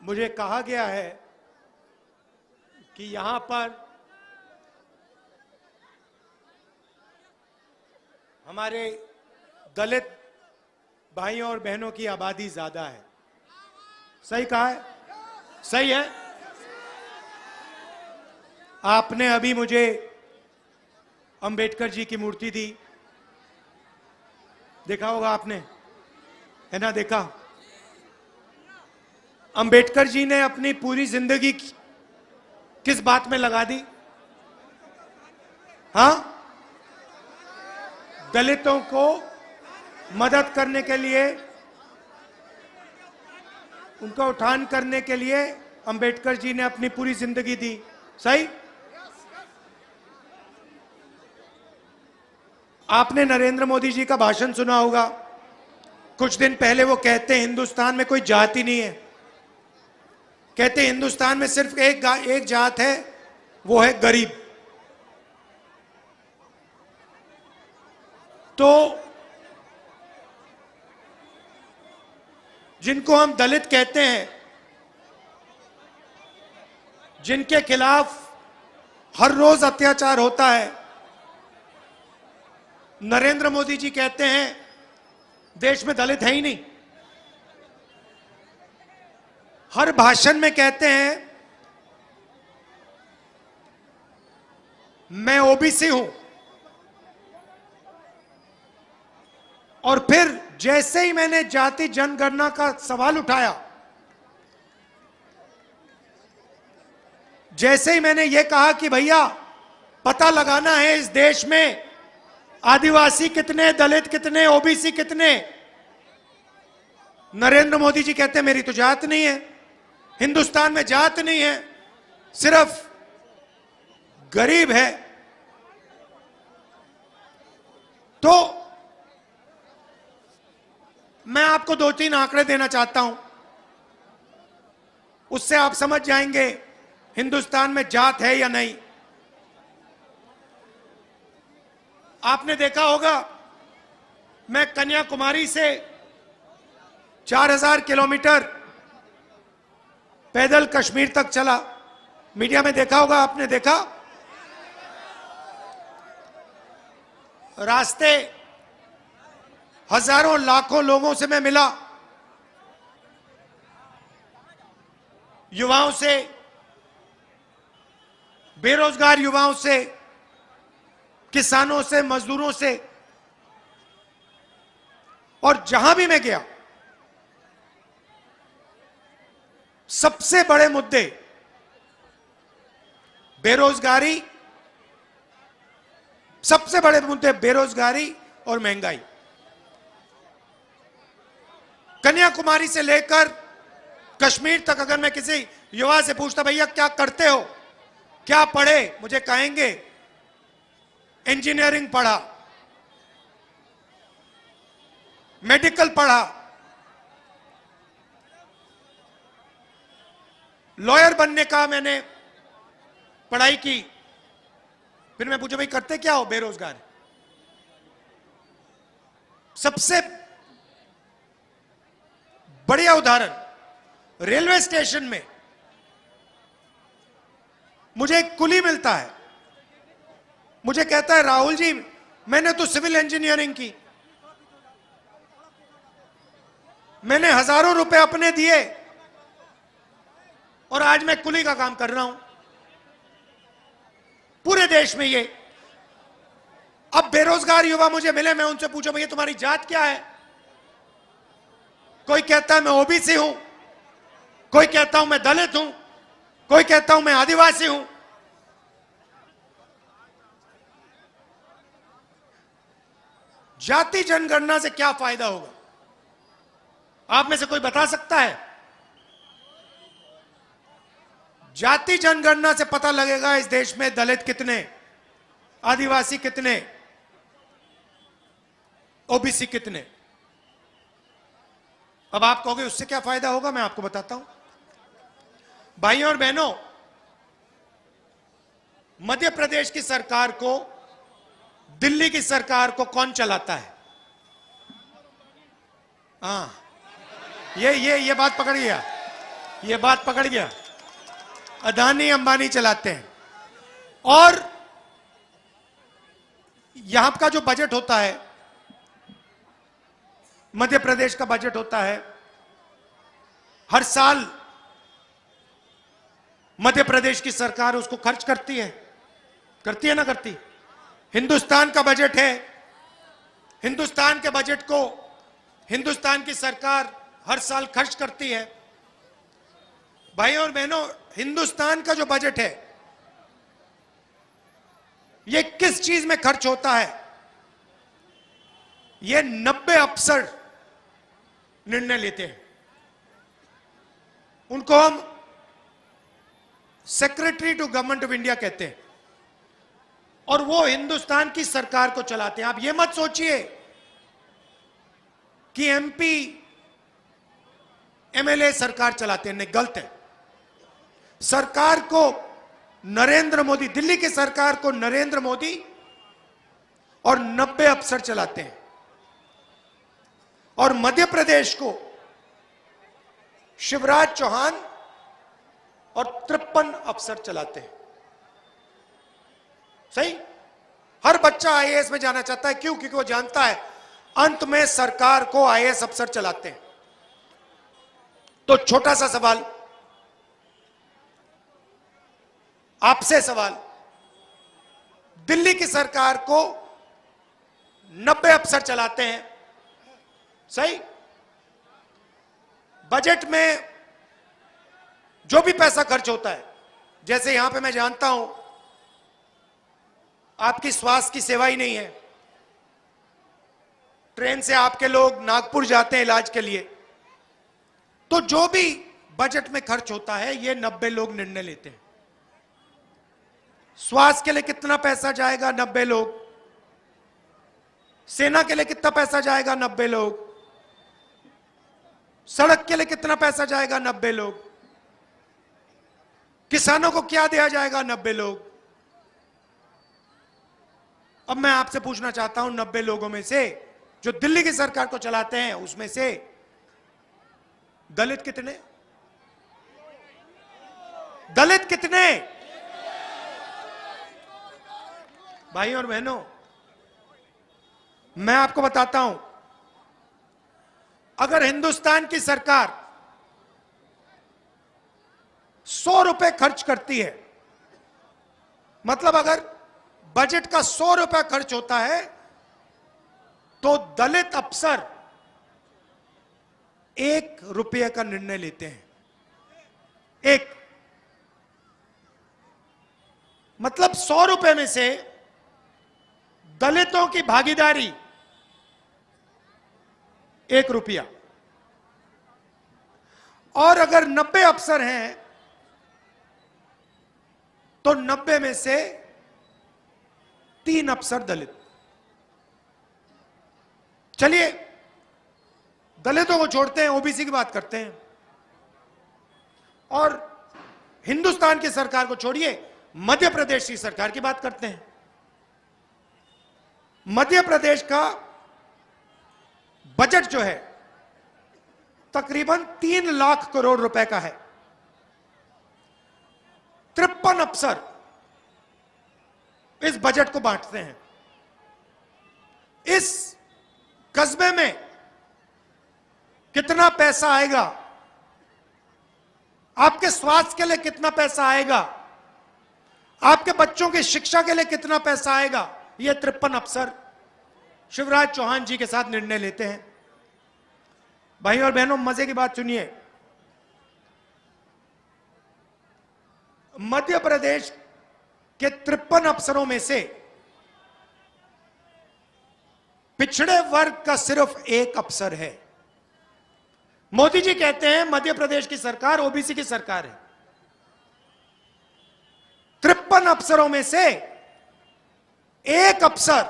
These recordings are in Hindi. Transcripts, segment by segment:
मुझे कहा गया है कि यहां पर हमारे दलित भाइयों और बहनों की आबादी ज्यादा है। सही कहा है? सही है? आपने अभी मुझे अंबेडकर जी की मूर्ति दी, देखा होगा आपने, है ना? देखा। अंबेडकर जी ने अपनी पूरी जिंदगी किस बात में लगा दी? हां, दलितों को मदद करने के लिए, उनका उत्थान करने के लिए अंबेडकर जी ने अपनी पूरी जिंदगी दी। सही? आपने नरेंद्र मोदी जी का भाषण सुना होगा। कुछ दिन पहले वो कहते हैं हिंदुस्तान में कोई जाति नहीं है, कहते हिंदुस्तान में सिर्फ एक जात है, वो है गरीब। तो जिनको हम दलित कहते हैं, जिनके खिलाफ हर रोज अत्याचार होता है, नरेंद्र मोदी जी कहते हैं देश में दलित है ही नहीं। हर भाषण में कहते हैं मैं ओबीसी हूं, और फिर जैसे ही मैंने जाति जनगणना का सवाल उठाया, जैसे ही मैंने यह कहा कि भैया पता लगाना है इस देश में आदिवासी कितने, दलित कितने, ओबीसी कितने, नरेंद्र मोदी जी कहते हैं मेरी तो जात नहीं है, हिंदुस्तान में जात नहीं है, सिर्फ गरीब है। तो मैं आपको 2-3 आंकड़े देना चाहता हूं, उससे आप समझ जाएंगे हिंदुस्तान में जात है या नहीं। आपने देखा होगा, मैं कन्याकुमारी से 4000 किलोमीटर पैदल कश्मीर तक चला। मीडिया में देखा होगा, आपने देखा। रास्ते हजारों लाखों लोगों से मैं मिला, युवाओं से, बेरोजगार युवाओं से, किसानों से, मजदूरों से, और जहां भी मैं गया सबसे बड़े मुद्दे बेरोजगारी, सबसे बड़े मुद्दे बेरोजगारी और महंगाई। कन्याकुमारी से लेकर कश्मीर तक अगर मैं किसी युवा से पूछता भैया क्या करते हो, क्या पढ़े, मुझे कहेंगे इंजीनियरिंग पढ़ा, मेडिकल पढ़ा, लॉयर बनने का मैंने पढ़ाई की। फिर मैं पूछा भाई करते क्या हो? बेरोजगार। सबसे बढ़िया उदाहरण, रेलवे स्टेशन में मुझे एक कुली मिलता है, मुझे कहता है राहुल जी मैंने तो सिविल इंजीनियरिंग की, मैंने हजारों रुपए अपने दिए और आज मैं कुली का काम कर रहा हूं। पूरे देश में ये। अब बेरोजगार युवा मुझे मिले, मैं उनसे पूछूं भैया तुम्हारी जात क्या है? कोई कहता है मैं ओबीसी हूं, कोई कहता हूं मैं दलित हूं, कोई कहता हूं मैं आदिवासी हूं। जाति जनगणना से क्या फायदा होगा? आप में से कोई बता सकता है? जाति जनगणना से पता लगेगा इस देश में दलित कितने, आदिवासी कितने, ओबीसी कितने। अब आप कहोगे उससे क्या फायदा होगा, मैं आपको बताता हूं। भाइयों और बहनों, मध्य प्रदेश की सरकार को, दिल्ली की सरकार को कौन चलाता है? हाँ, ये बात पकड़िए। ये बात पकड़ गया। अदानी अंबानी चलाते हैं। और यहां का जो बजट होता है, मध्य प्रदेश का बजट होता है, हर साल मध्य प्रदेश की सरकार उसको खर्च करती है ना करती? हिंदुस्तान का बजट है, हिंदुस्तान के बजट को हिंदुस्तान की सरकार हर साल खर्च करती है। भाइयों और बहनों, हिंदुस्तान का जो बजट है ये किस चीज में खर्च होता है? ये 90 अफसर निर्णय लेते हैं। उनको हम secretary to government of India कहते हैं, और वो हिंदुस्तान की सरकार को चलाते हैं। आप ये मत सोचिए कि एमपी एमएलए सरकार चलाते हैं, नहीं, गलत है। सरकार को नरेंद्र मोदी, दिल्ली की सरकार को नरेंद्र मोदी और 90 अफसर चलाते हैं, और मध्य प्रदेश को शिवराज चौहान और 53 अफसर चलाते हैं। सही? हर बच्चा आईएएस में जाना चाहता है। क्यों? क्योंकि वो जानता है अंत में सरकार को आईएएस अफसर चलाते हैं। तो छोटा सा सवाल, आपसे सवाल, दिल्ली की सरकार को 90 अफसर चलाते हैं, सही? बजट में जो भी पैसा खर्च होता है, जैसे यहां पे मैं जानता हूं आपकी स्वास्थ्य की सेवा ही नहीं है, ट्रेन से आपके लोग नागपुर जाते हैं इलाज के लिए, तो जो भी बजट में खर्च होता है ये 90 लोग निर्णय लेते हैं। स्वास्थ्य के लिए कितना पैसा जाएगा? 90 लोग। सेना के लिए कितना पैसा जाएगा? 90 लोग। सड़क के लिए कितना पैसा जाएगा? 90 लोग। किसानों को क्या दिया जाएगा? 90 लोग। अब मैं आपसे पूछना चाहता हूं, 90 लोगों में से जो दिल्ली की सरकार को चलाते हैं उसमें से दलित कितने? दलित कितने? भाइयों और बहनों, मैं आपको बताता हूं, अगर हिंदुस्तान की सरकार 100 रुपए खर्च करती है, मतलब अगर बजट का 100 रुपए खर्च होता है, तो दलित अफसर 1 रुपये का निर्णय लेते हैं। एक मतलब 100 रुपए में से दलितों की भागीदारी 1 रुपया। और अगर 90 अफसर हैं तो 90 में से 3 अफसर दलित। चलिए दलितों को छोड़ते हैं, ओबीसी की बात करते हैं, और हिंदुस्तान की सरकार को छोड़िए, मध्य प्रदेश की सरकार की बात करते हैं। मध्य प्रदेश का बजट जो है तकरीबन 3 लाख करोड़ रुपए का है। 53 अफसर इस बजट को बांटते हैं। इस कस्बे में कितना पैसा आएगा, आपके स्वास्थ्य के लिए कितना पैसा आएगा, आपके बच्चों की शिक्षा के लिए कितना पैसा आएगा, ये 53 अफसर शिवराज चौहान जी के साथ निर्णय लेते हैं। भाई और बहनों, मजे की बात सुनिए, मध्य प्रदेश के 53 अफसरों में से पिछड़े वर्ग का सिर्फ 1 अफसर है। मोदी जी कहते हैं मध्य प्रदेश की सरकार ओबीसी की सरकार है। 53 अफसरों में से 1 अफसर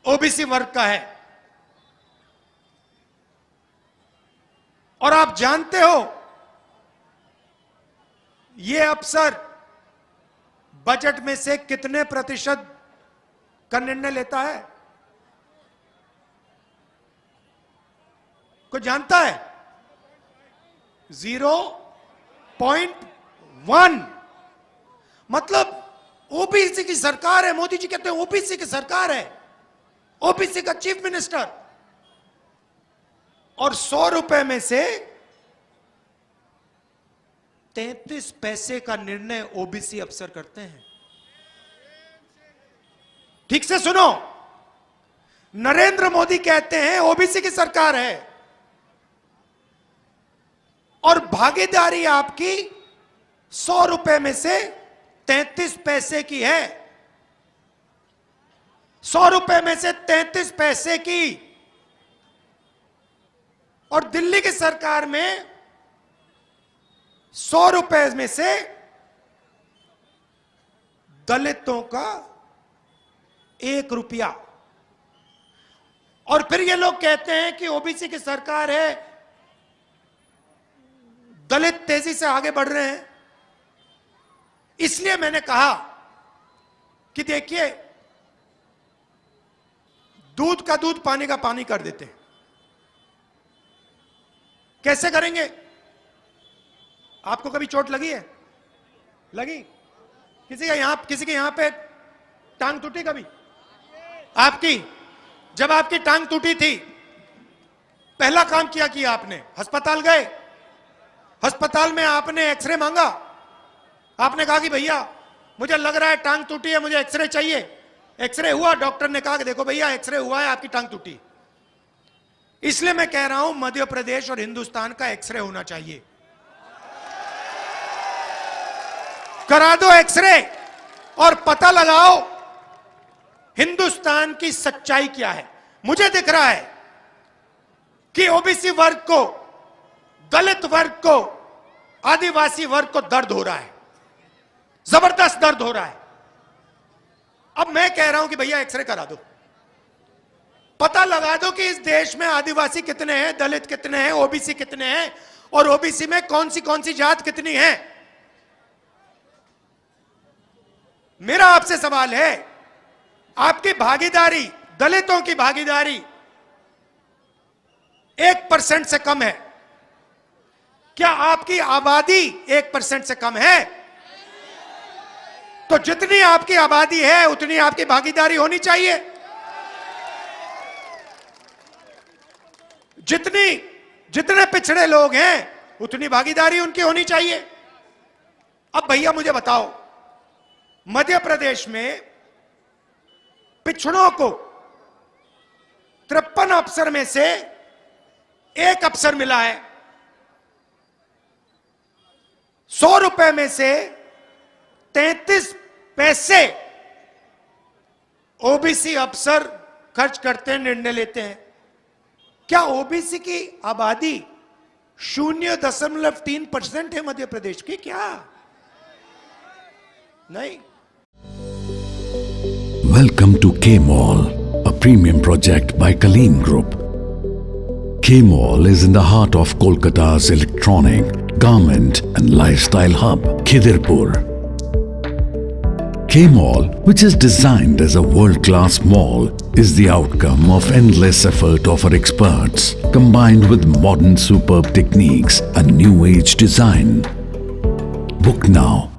ओबीसी वर्ग का है। और आप जानते हो यह अफसर बजट में से कितने प्रतिशत का निर्णय लेता है? कोई जानता है? 0.1। मतलब ओबीसी की सरकार है। मोदी जी कहते हैं ओबीसी की सरकार है, ओबीसी का चीफ मिनिस्टर। और 100 रुपए में से 33 पैसे का निर्णय ओबीसी अफसर करते हैं। ठीक से सुनो, नरेंद्र मोदी कहते हैं ओबीसी की सरकार है और भागीदारी आपकी 100 रुपए में से 33 पैसे की है। 100 रुपए में से 33 पैसे की। और दिल्ली की सरकार में 100 रुपए में से दलितों का 1 रुपया। और फिर ये लोग कहते हैं कि ओबीसी की सरकार है, दलित तेजी से आगे बढ़ रहे हैं। इसलिए मैंने कहा कि देखिए, दूध का दूध पानी का पानी कर देते हैं। कैसे करेंगे? आपको कभी चोट लगी है? लगी? किसी के यहां पे टांग टूटी कभी? आपकी? जब आपकी टांग टूटी थी, पहला काम किया आपने? अस्पताल गए, अस्पताल में आपने एक्सरे मांगा, आपने कहा कि भैया मुझे लग रहा है टांग टूटी है, मुझे एक्सरे चाहिए। एक्सरे हुआ, डॉक्टर ने कहा कि देखो भैया एक्सरे हुआ है, आपकी टांग टूटी। इसलिए मैं कह रहा हूं मध्य प्रदेश और हिंदुस्तान का एक्सरे होना चाहिए। करा दो एक्सरे और पता लगाओ हिंदुस्तान की सच्चाई क्या है। मुझे दिख रहा है कि ओबीसी वर्ग को, दलित वर्ग को, आदिवासी वर्ग को दर्द हो रहा है, जबरदस्त दर्द हो रहा है। अब मैं कह रहा हूं कि भैया एक्सरे करा दो, पता लगा दो कि इस देश में आदिवासी कितने हैं, दलित कितने हैं, ओबीसी कितने हैं और ओबीसी में कौन सी जात कितनी है। मेरा आपसे सवाल है, आपकी भागीदारी, दलितों की भागीदारी 1% से कम है। क्या आपकी आबादी 1% से कम है? तो जितनी आपकी आबादी है उतनी आपकी भागीदारी होनी चाहिए। जितने पिछड़े लोग हैं उतनी भागीदारी उनकी होनी चाहिए। अब भैया मुझे बताओ, मध्य प्रदेश में पिछड़ों को 53 अफसर में से 1 अफसर मिला है। 100 रुपए में से 33 पैसे ओबीसी अफसर खर्च करते हैं, निर्णय लेते हैं। क्या ओबीसी की आबादी 0.3% है मध्य प्रदेश की? क्या नहीं? Welcome to K-Mall, a premium project by Kaleen Group. K-Mall is in the heart of Kolkata's electronic, garment and lifestyle hub, Khidirpur. K-Mall, which is designed as a world-class mall, is the outcome of endless effort of our experts, combined with modern superb techniques and new age design. Book now